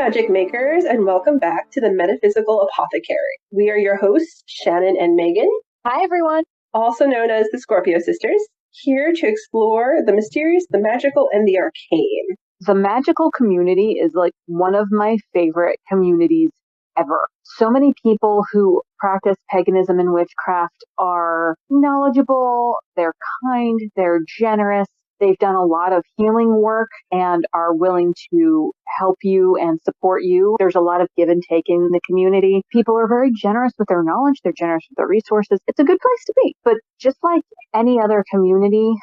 Magic makers, and welcome back to the Metaphysical Apothecary. We are your hosts, Shannon and Megan. Hi, everyone. Also known as the Scorpio Sisters, here to explore the mysterious, the magical, and the arcane. The magical community is like one of my favorite communities ever. So many people who practice paganism and witchcraft are knowledgeable, they're kind, they're generous. They've done a lot of healing work and are willing to help you and support you. There's a lot of give and take in the community. People are very generous with their knowledge. They're generous with their resources. It's a good place to be. But just like any other community,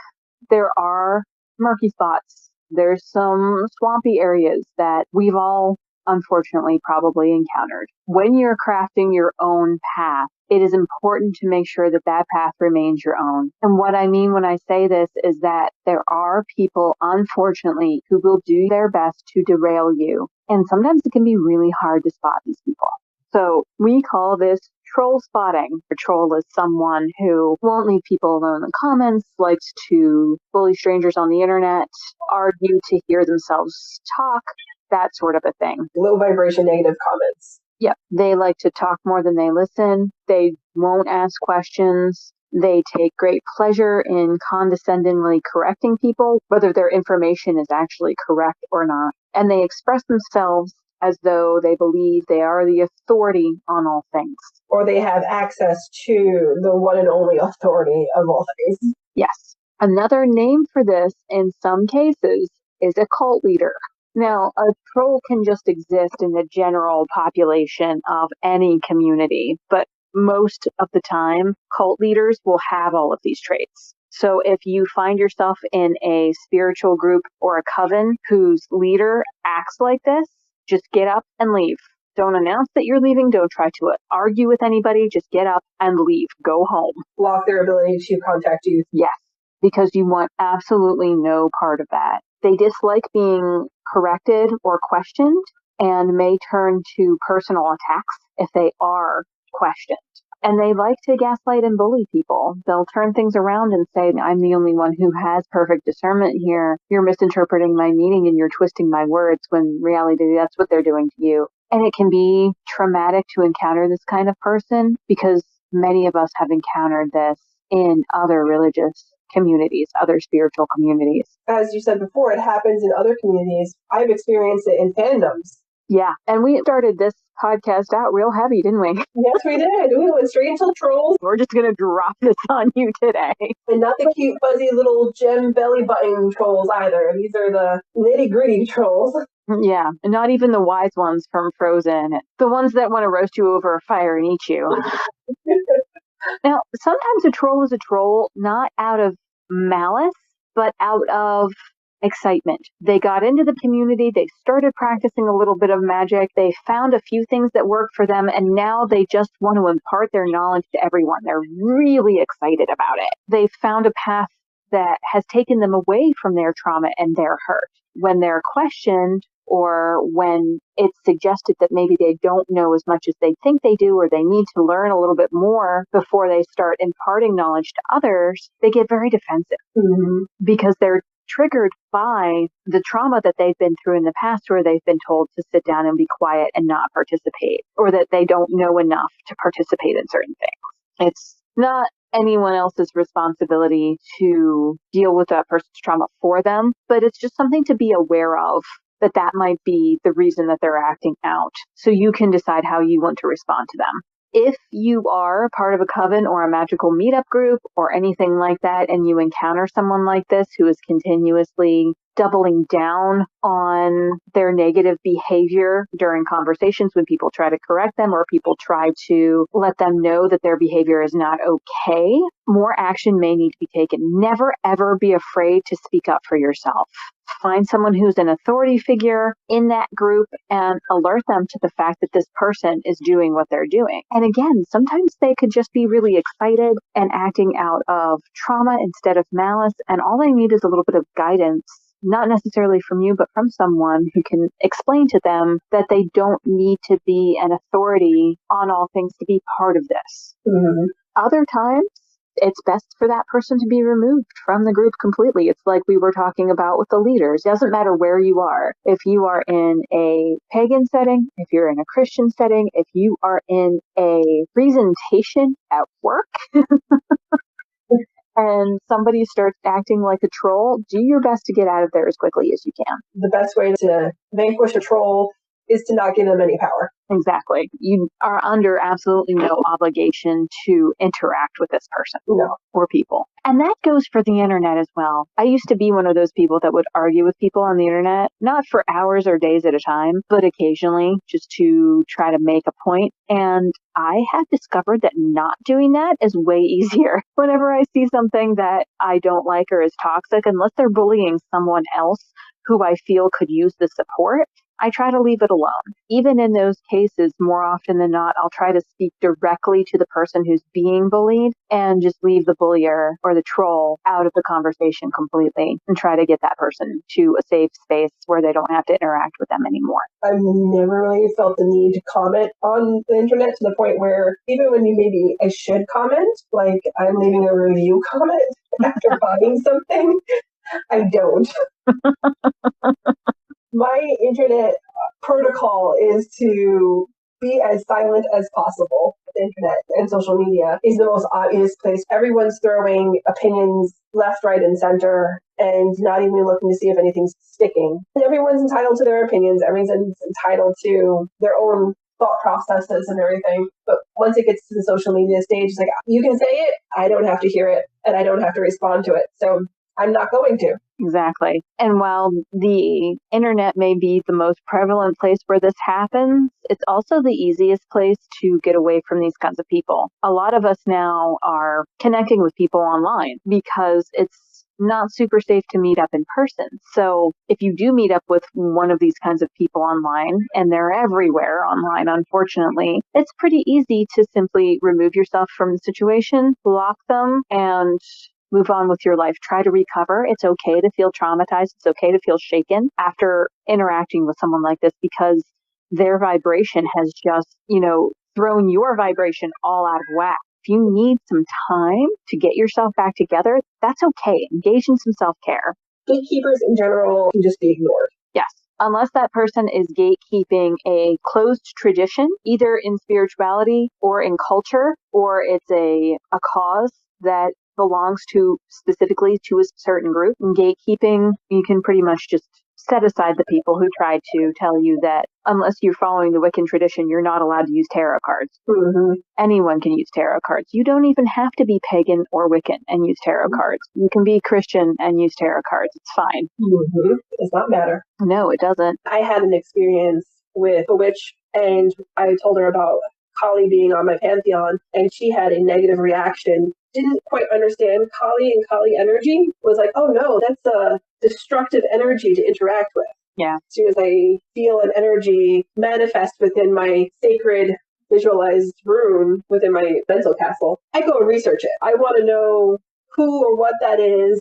there are murky spots. There's some swampy areas that we've all unfortunately probably encountered. When you're crafting your own path, it is important to make sure that that path remains your own. And what I mean when I say this is that there are people, unfortunately, who will do their best to derail you. And sometimes it can be really hard to spot these people. So we call this troll spotting. A troll is someone who won't leave people alone in the comments, likes to bully strangers on the internet, argue to hear themselves talk, that sort of a thing. Low vibration negative comments. Yep. They like to talk more than they listen. They won't ask questions. They take great pleasure in condescendingly correcting people, whether their information is actually correct or not. And they express themselves as though they believe they are the authority on all things. Or they have access to the one and only authority of all things. Yes. Another name for this, in some cases, is a cult leader. Now, a troll can just exist in the general population of any community, but most of the time, cult leaders will have all of these traits. So if you find yourself in a spiritual group or a coven whose leader acts like this, just get up and leave. Don't announce that you're leaving. Don't try to argue with anybody. Just get up and leave. Go home. Block their ability to contact you. Yes, because you want absolutely no part of that. They dislike being corrected or questioned and may turn to personal attacks if they are questioned. And they like to gaslight and bully people. They'll turn things around and say, I'm the only one who has perfect discernment here. You're misinterpreting my meaning and you're twisting my words, when in reality that's what they're doing to you. And it can be traumatic to encounter this kind of person because many of us have encountered this in other religious communities, other spiritual communities. As you said before, it happens in other communities. I've experienced it in fandoms. Yeah, and we started this podcast out real heavy, didn't we? Yes, we did. We went straight into trolls. We're just going to drop this on you today. And not the cute, fuzzy little gem belly button trolls either. These are the nitty-gritty trolls. Yeah, and not even the wise ones from Frozen. The ones that want to roast you over a fire and eat you. Now, sometimes a troll is a troll not out of malice, but out of excitement. They got into the community, they started practicing a little bit of magic, they found a few things that work for them, and now they just want to impart their knowledge to everyone. They're really excited about it. They found a path that has taken them away from their trauma and their hurt. When they're questioned, or when it's suggested that maybe they don't know as much as they think they do, or they need to learn a little bit more before they start imparting knowledge to others, they get very defensive because they're triggered by the trauma that they've been through in the past, where they've been told to sit down and be quiet and not participate, or that they don't know enough to participate in certain things. It's not anyone else's responsibility to deal with that person's trauma for them, but it's just something to be aware of, that might be the reason that they're acting out. So you can decide how you want to respond to them. If you are part of a coven or a magical meetup group or anything like that, and you encounter someone like this who is continuously doubling down on their negative behavior during conversations when people try to correct them or people try to let them know that their behavior is not okay, more action may need to be taken. Never, ever be afraid to speak up for yourself. Find someone who's an authority figure in that group and alert them to the fact that this person is doing what they're doing. And again, sometimes they could just be really excited and acting out of trauma instead of malice. And all they need is a little bit of guidance, not necessarily from you, but from someone who can explain to them that they don't need to be an authority on all things to be part of this. Mm-hmm. Other times, it's best for that person to be removed from the group completely. It's like we were talking about with the leaders. It doesn't matter where you are. If you are in a pagan setting, if you're in a Christian setting, if you are in a presentation at work, and somebody starts acting like a troll, do your best to get out of there as quickly as you can. The best way to vanquish a troll is to not give them any power. Exactly. You are under absolutely no obligation to interact with this person or people. And that goes for the internet as well. I used to be one of those people that would argue with people on the internet, not for hours or days at a time, but occasionally just to try to make a point. And I have discovered that not doing that is way easier. Whenever I see something that I don't like or is toxic, unless they're bullying someone else who I feel could use the support, I try to leave it alone. Even in those cases, more often than not, I'll try to speak directly to the person who's being bullied and just leave the bullier or the troll out of the conversation completely and try to get that person to a safe space where they don't have to interact with them anymore. I've never really felt the need to comment on the internet to the point where even when maybe I should comment, like I'm leaving a review comment after buying something, I don't. My internet protocol is to be as silent as possible. The internet and social media is the most obvious place. Everyone's throwing opinions left, right, and center and not even looking to see if anything's sticking. And everyone's entitled to their opinions. Everyone's entitled to their own thought processes and everything. But once it gets to the social media stage, it's like, you can say it, I don't have to hear it, and I don't have to respond to it. So I'm not going to. Exactly. And while the internet may be the most prevalent place where this happens, it's also the easiest place to get away from these kinds of people. A lot of us now are connecting with people online because it's not super safe to meet up in person. So if you do meet up with one of these kinds of people online, and they're everywhere online, unfortunately, it's pretty easy to simply remove yourself from the situation, block them, and move on with your life. Try to recover. It's okay to feel traumatized. It's okay to feel shaken after interacting with someone like this because their vibration has just, thrown your vibration all out of whack. If you need some time to get yourself back together, that's okay. Engage in some self-care. Gatekeepers in general can just be ignored. Yes. Unless that person is gatekeeping a closed tradition, either in spirituality or in culture, or it's a cause that belongs to specifically to a certain group. In gatekeeping, you can pretty much just set aside the people who try to tell you that unless you're following the Wiccan tradition, you're not allowed to use tarot cards. Mm-hmm. Anyone can use tarot cards. You don't even have to be pagan or Wiccan and use tarot cards. You can be Christian and use tarot cards. It's fine. Mm-hmm. It does not matter. No, it doesn't. I had an experience with a witch, and I told her about Kali being on my pantheon, and she had a negative reaction. Didn't quite understand Kali and Kali energy. Was like, oh no, that's a destructive energy to interact with. Yeah. As soon as I feel an energy manifest within my sacred visualized rune within my mental castle, I go and research it. I want to know who or what that is,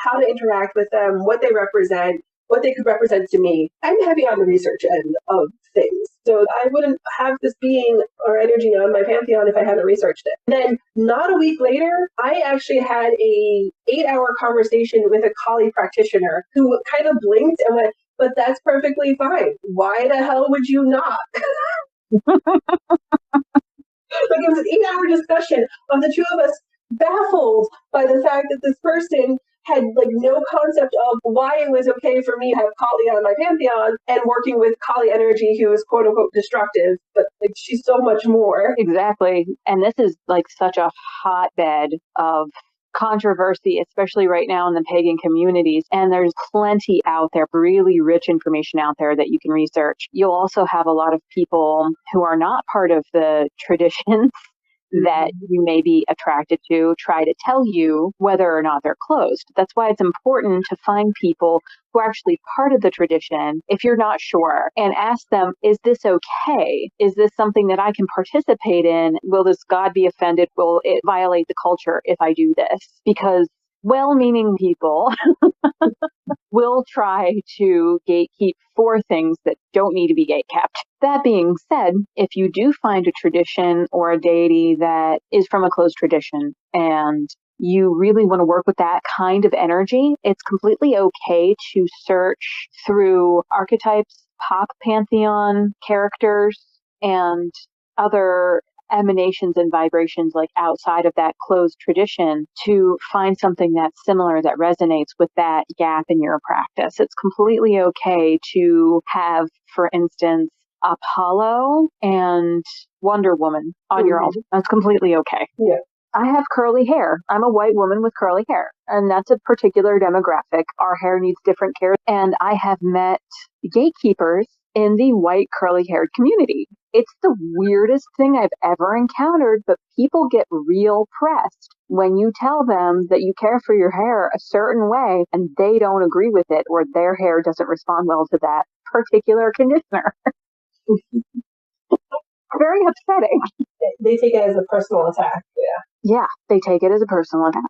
how to interact with them, what they represent, what they could represent to me. I'm heavy on the research end of things. So I wouldn't have this being or energy on my pantheon if I hadn't researched it. And then not a week later, I actually had a 8-hour conversation with a Kali practitioner who kind of blinked and went, but that's perfectly fine. Why the hell would you not? Like it was an 8-hour discussion of the two of us baffled by the fact that this person had like no concept of why it was okay for me to have Kali on my pantheon and working with Kali energy who is quote unquote destructive, but like she's so much more. Exactly. And this is like such a hotbed of controversy, especially right now in the pagan communities. And there's plenty out there, really rich information out there that you can research. You'll also have a lot of people who are not part of the traditions that you may be attracted to try to tell you whether or not they're closed. That's why it's important to find people who are actually part of the tradition, if you're not sure, and ask them, is this okay? Is this something that I can participate in? Will this God be offended? Will it violate the culture if I do this? Because well-meaning people will try to gatekeep for things that don't need to be gatekept. That being said, if you do find a tradition or a deity that is from a closed tradition and you really want to work with that kind of energy, it's completely okay to search through archetypes, pop pantheon characters, and other emanations and vibrations like outside of that closed tradition to find something that's similar that resonates with that gap in your practice. It's completely okay to have, for instance, Apollo and Wonder Woman on your altar. That's completely okay. Yeah. I have curly hair. I'm a white woman with curly hair, and that's a particular demographic. Our hair needs different care, and I have met gatekeepers in the white curly haired community. It's the weirdest thing I've ever encountered, but people get real pressed when you tell them that you care for your hair a certain way and they don't agree with it or their hair doesn't respond well to that particular conditioner. Very upsetting. They take it as a personal attack. Yeah, they take it as a personal attack.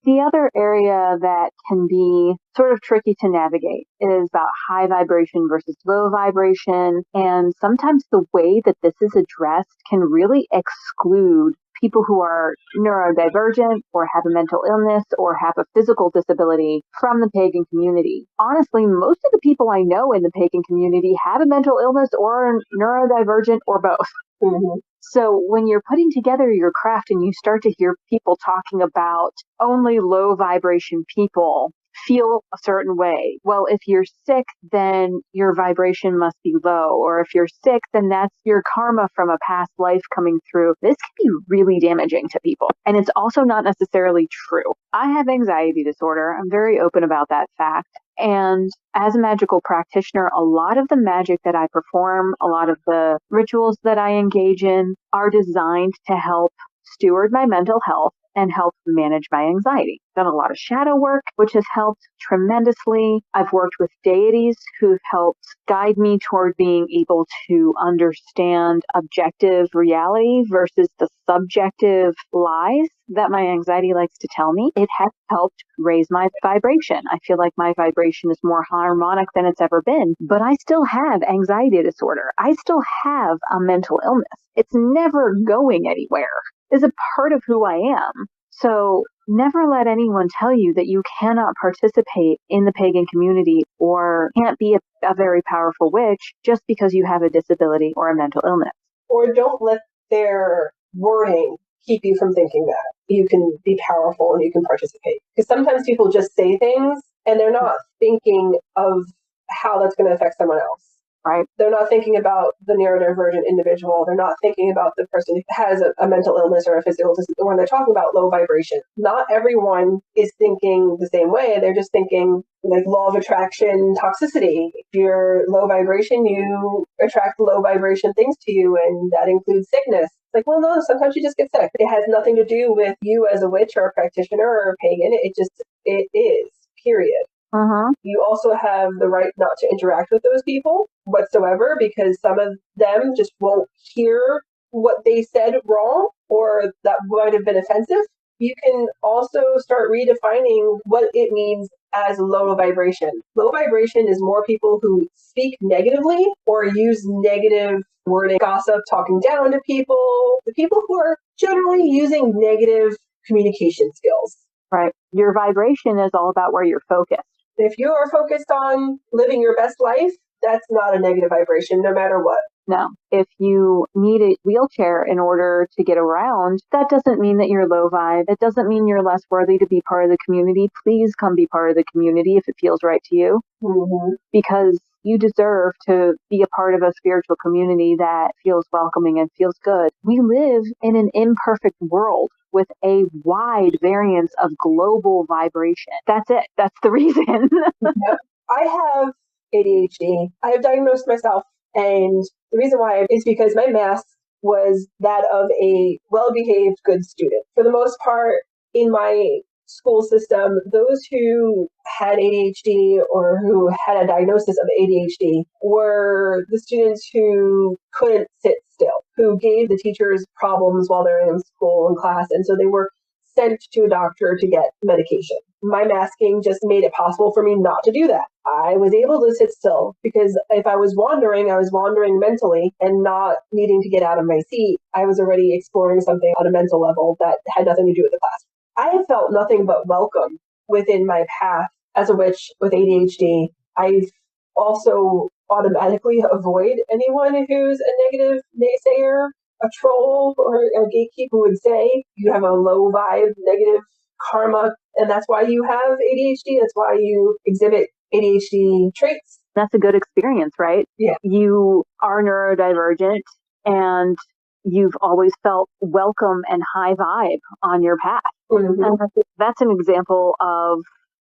The other area that can be sort of tricky to navigate is about high vibration versus low vibration. And sometimes the way that this is addressed can really exclude people who are neurodivergent or have a mental illness or have a physical disability from the pagan community. Honestly, most of the people I know in the pagan community have a mental illness or are neurodivergent or both. Mm-hmm. So when you're putting together your craft and you start to hear people talking about only low vibration people feel a certain way. Well, if you're sick, then your vibration must be low. Or if you're sick, then that's your karma from a past life coming through. This can be really damaging to people. And it's also not necessarily true. I have anxiety disorder. I'm very open about that fact. And as a magical practitioner, a lot of the magic that I perform, a lot of the rituals that I engage in are designed to help steward my mental health and help manage my anxiety. I've done a lot of shadow work, which has helped tremendously. I've worked with deities who've helped guide me toward being able to understand objective reality versus the subjective lies that my anxiety likes to tell me. It has helped raise my vibration. I feel like my vibration is more harmonic than it's ever been, but I still have anxiety disorder. I still have a mental illness. It's never going anywhere. It's a part of who I am. So never let anyone tell you that you cannot participate in the pagan community or can't be a very powerful witch just because you have a disability or a mental illness. Or don't let their wording keep you from thinking that you can be powerful and you can participate. Because sometimes people just say things and they're not thinking of how that's going to affect someone else. Right. They're not thinking about the neurodivergent individual. They're not thinking about the person who has a mental illness or a physical disability. When they're talking about low vibration, not everyone is thinking the same way. They're just thinking like law of attraction toxicity. If you're low vibration, you attract low vibration things to you, and that includes sickness. It's like, well, no, sometimes you just get sick. It has nothing to do with you as a witch or a practitioner or a pagan. It is, period. Uh-huh. You also have the right not to interact with those people whatsoever, because some of them just won't hear what they said wrong or that might have been offensive. You can also start redefining what it means as low vibration. Low vibration is more people who speak negatively or use negative wording, gossip, talking down to people, the people who are generally using negative communication skills. Right. Your vibration is all about where you're focused. If you are focused on living your best life, that's not a negative vibration, no matter what. No. If you need a wheelchair in order to get around, that doesn't mean that you're low vibe. It doesn't mean you're less worthy to be part of the community. Please come be part of the community if it feels right to you. Mm-hmm. Because You deserve to be a part of a spiritual community that feels welcoming and feels good. We live in an imperfect world with a wide variance of global vibration. That's it. That's the reason. Yep. I have ADHD. I have diagnosed myself. And the reason why is because my mask was that of a well-behaved, good student. For the most part, in my school system, those who had ADHD or who had a diagnosis of ADHD were the students who couldn't sit still, who gave the teachers problems while they're in school and class. And so they were sent to a doctor to get medication. My masking just made it possible for me not to do that. I was able to sit still because if I was wandering mentally and not needing to get out of my seat. I was already exploring something on a mental level that had nothing to do with the class. I have felt nothing but welcome within my path as a witch with ADHD. I've also automatically avoid anyone who's a negative naysayer, a troll, or a gatekeeper who would say you have a low vibe, negative karma, and that's why you have ADHD. That's why you exhibit ADHD traits. That's a good experience, right? Yeah. You are neurodivergent and you've always felt welcome and high vibe on your path. Mm-hmm. And that's an example of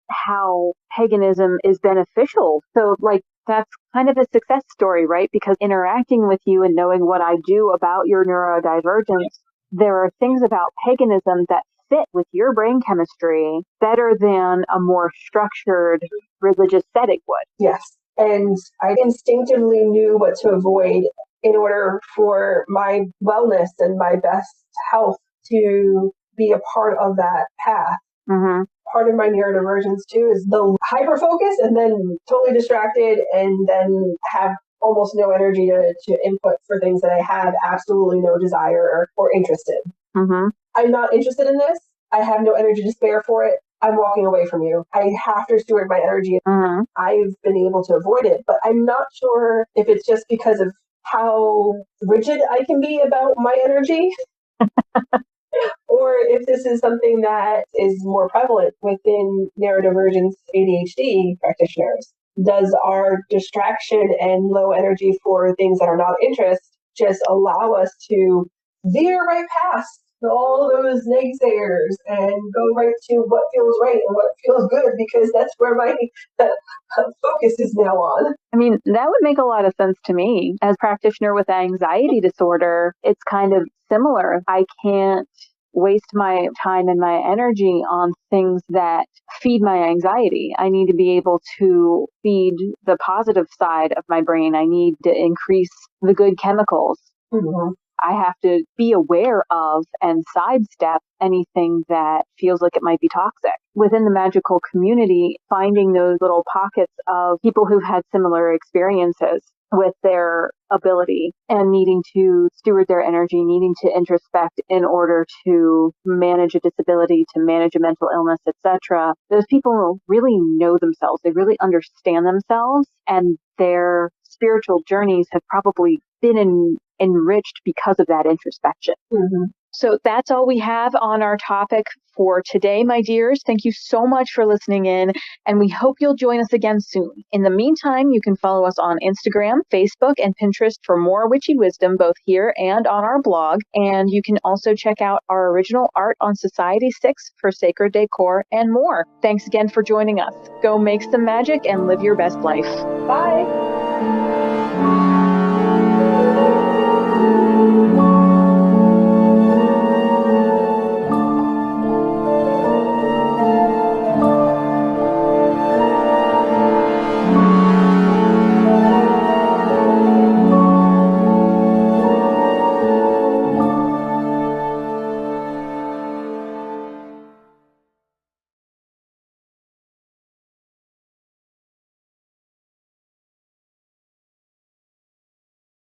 how paganism is beneficial. So that's kind of a success story, right? Because interacting with you and knowing what I do about your neurodivergence, there are things about paganism that fit with your brain chemistry better than a more structured religious setting would. Yes. And I instinctively knew what to avoid in order for my wellness and my best health to be a part of that path. Mm-hmm. Part of my neurodivergence too is the hyper focus and then totally distracted and then have almost no energy to input for things that I have absolutely no desire or interest in. Mm-hmm. I'm not interested in this. I have no energy to spare for it. I'm walking away from you. I have to steward my energy. Mm-hmm. I've been able to avoid it, but I'm not sure if it's just because of how rigid I can be about my energy. Or if this is something that is more prevalent within neurodivergent ADHD practitioners. Does our distraction and low energy for things that are not interest just allow us to veer right past all those naysayers and go right to what feels right and what feels good, because that's where my focus is now on. I mean, that would make a lot of sense to me. As a practitioner with anxiety disorder, it's kind of similar. I can't waste my time and my energy on things that feed my anxiety. I need to be able to feed the positive side of my brain. I need to increase the good chemicals. Mm-hmm. I have to be aware of and sidestep anything that feels like it might be toxic. Within the magical community, finding those little pockets of people who've had similar experiences with their ability and needing to steward their energy, needing to introspect in order to manage a disability, to manage a mental illness, etc. Those people really know themselves. They really understand themselves, and their spiritual journeys have probably been enriched because of that introspection. Mm-hmm. So that's all we have on our topic for today, my dears. Thank you so much for listening in, and we hope you'll join us again soon. In the meantime, you can follow us on Instagram, Facebook, and Pinterest for more witchy wisdom, both here and on our blog. And you can also check out our original art on Society 6 for sacred decor and more. Thanks again for joining us. Go make some magic and live your best life. Bye.